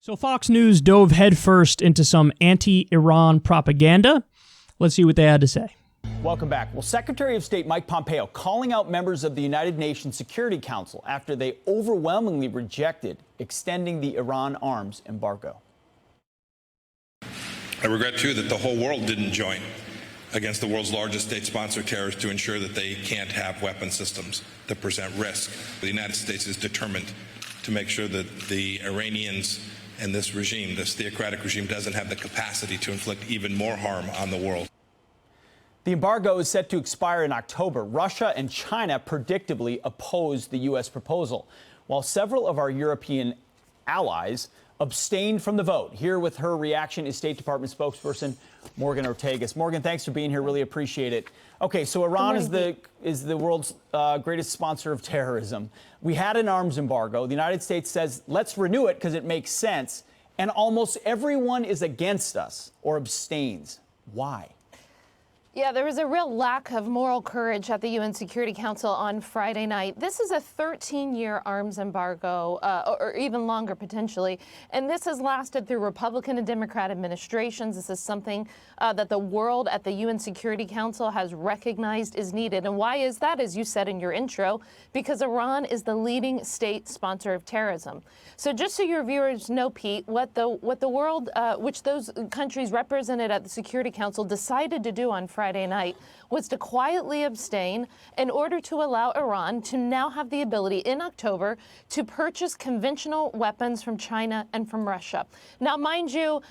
So Fox News dove headfirst into some anti-Iran propaganda. Let's see what they had to say. Welcome back. Well, Secretary of State Mike Pompeo calling out members of the United Nations Security Council after they overwhelmingly rejected extending the Iran arms embargo. I regret, too, that the whole world didn't join against the world's largest state-sponsored terrorists to ensure that they can't have weapon systems that present risk. The United States is determined to make sure that the Iranians and this regime, this theocratic regime, doesn't have the capacity to inflict even more harm on the world. The embargo is set to expire in October. Russia and China predictably opposed the U.S. proposal, while several of our European allies abstained from the vote. Here with her reaction is State Department spokesperson Morgan Ortagus. Morgan, thanks for being here. Really appreciate it. Okay, so Iran is the world's greatest sponsor of terrorism. We had an arms embargo. The United States says, let's renew it because it makes sense. And almost everyone is against us or abstains. Why? Yeah, there was a real lack of moral courage at the UN Security Council on Friday night. This is a 13-year arms embargo, or even longer potentially, and this has lasted through Republican and Democrat administrations. This is something that the world at the UN Security Council has recognized is needed. And why is that, as you said in your intro? Because Iran is the leading state sponsor of terrorism. So just so your viewers know, Pete, what the world, which those countries represented at the Security Council decided to do on Friday night was to quietly abstain in order to allow Iran to now have the ability in October to purchase conventional weapons from China and from Russia. Now, mind you,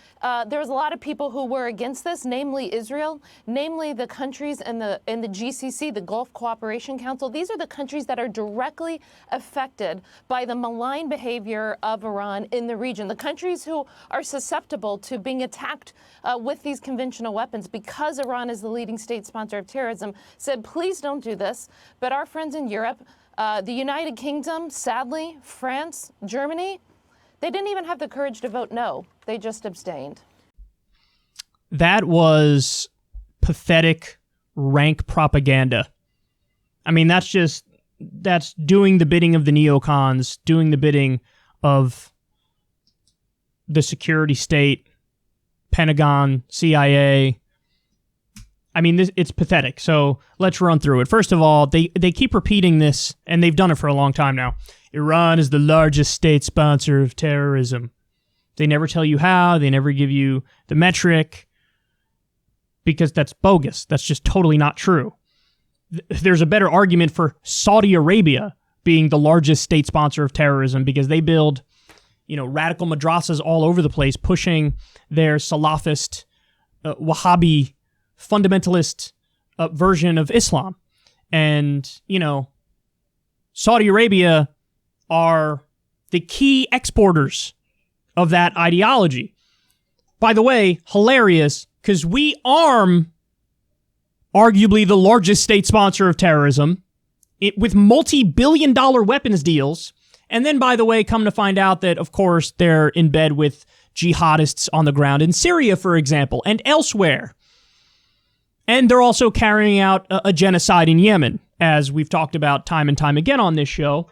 there's a lot of people who were against this, namely Israel, namely the countries in the GCC, the Gulf Cooperation Council. These are the countries that are directly affected by the malign behavior of Iran in the region, the countries who are susceptible to being attacked with these conventional weapons because Iran is the leading state sponsor of terrorism, said, please don't do this. But our friends in Europe, the United Kingdom, sadly, France, Germany, they didn't even have the courage to vote no. They just abstained. That was pathetic, rank propaganda. I mean, that's doing the bidding of the neocons, doing the bidding of the security state, Pentagon, CIA. I mean, it's pathetic. So let's run through it. First of all, they keep repeating this, and they've done it for a long time now. Iran is the largest state sponsor of terrorism. They never tell you how. They never give you the metric, because that's bogus. That's just totally not true. There's a better argument for Saudi Arabia being the largest state sponsor of terrorism, because they build, radical madrasas all over the place, pushing their Salafist, Wahhabi, fundamentalist version of Islam. And, Saudi Arabia are the key exporters of that ideology. By the way, hilarious, because we arm arguably the largest state sponsor of terrorism with multi-billion-dollar weapons deals. And then, by the way, come to find out that, of course, they're in bed with jihadists on the ground in Syria, for example, and elsewhere. And they're also carrying out a genocide in Yemen, as we've talked about time and time again on this show.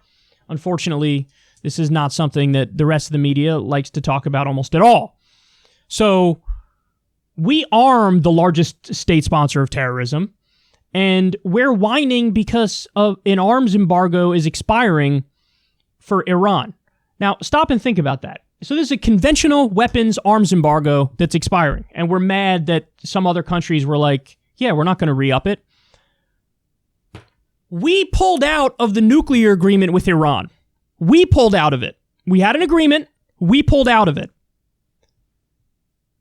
Unfortunately, this is not something that the rest of the media likes to talk about almost at all. So we arm the largest state sponsor of terrorism, and we're whining because of an arms embargo is expiring for Iran. Now, stop and think about that. So there's a conventional weapons arms embargo that's expiring, and we're mad that some other countries were like, yeah, we're not going to re-up it. We pulled out of the nuclear agreement with Iran. We pulled out of it. We had an agreement. We pulled out of it.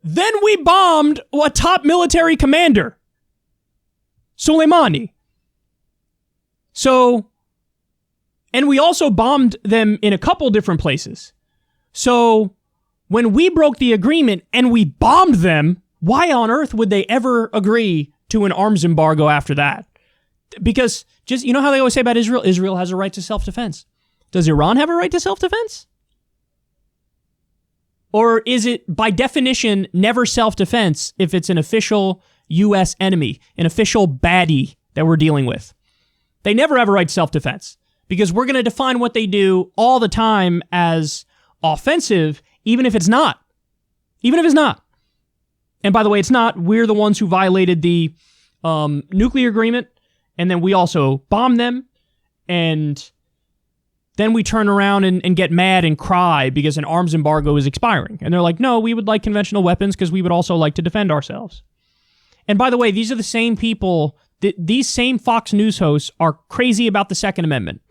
Then we bombed a top military commander, Soleimani. And we also bombed them in a couple different places. So when we broke the agreement and we bombed them, why on earth would they ever agree to an arms embargo after that? Because just, how they always say about Israel, Israel has a right to self-defense. Does Iran have a right to self-defense? Or is it, by definition, never self-defense if it's an official U.S. enemy, an official baddie that we're dealing with? They never have a right to self-defense, because we're going to define what they do all the time as offensive, even if it's not. Even if it's not. And by the way, it's not. We're the ones who violated the nuclear agreement, and then we also bombed them, and then we turn around and get mad and cry because an arms embargo is expiring. And they're like, no, we would like conventional weapons because we would also like to defend ourselves. And by the way, these are the same people, these same Fox News hosts are crazy about the Second Amendment.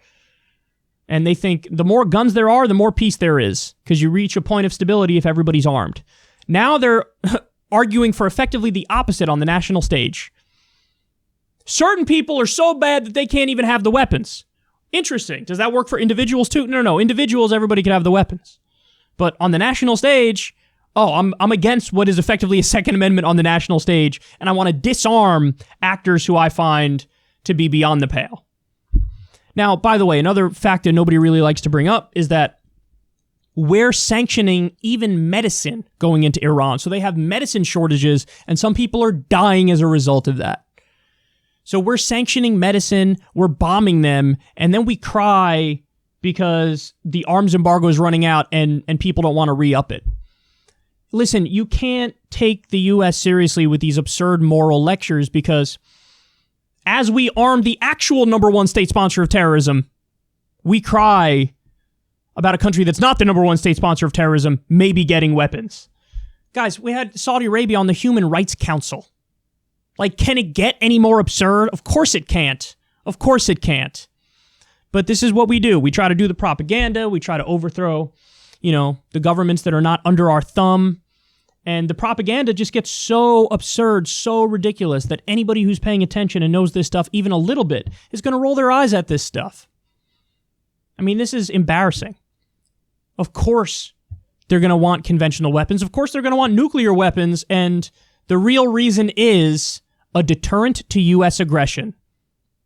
And they think the more guns there are, the more peace there is, because you reach a point of stability if everybody's armed. Now they're arguing for effectively the opposite on the national stage. Certain people are so bad that they can't even have the weapons. Interesting. Does that work for individuals too? No. Individuals, everybody can have the weapons. But on the national stage, I'm against what is effectively a Second Amendment on the national stage, and I want to disarm actors who I find to be beyond the pale. Now, by the way, another fact that nobody really likes to bring up is that we're sanctioning even medicine going into Iran. So they have medicine shortages, and some people are dying as a result of that. So we're sanctioning medicine, we're bombing them, and then we cry because the arms embargo is running out and people don't want to re-up it. Listen, you can't take the U.S. seriously with these absurd moral lectures because as we arm the actual number one state sponsor of terrorism, we cry about a country that's not the number one state sponsor of terrorism maybe getting weapons. Guys, we had Saudi Arabia on the Human Rights Council. Like, can it get any more absurd? Of course it can't. Of course it can't. But this is what we do. We try to do the propaganda. We try to overthrow, the governments that are not under our thumb. And the propaganda just gets so absurd, so ridiculous that anybody who's paying attention and knows this stuff even a little bit is going to roll their eyes at this stuff. I mean, this is embarrassing. Of course they're going to want conventional weapons. Of course they're going to want nuclear weapons. And the real reason is a deterrent to U.S. aggression.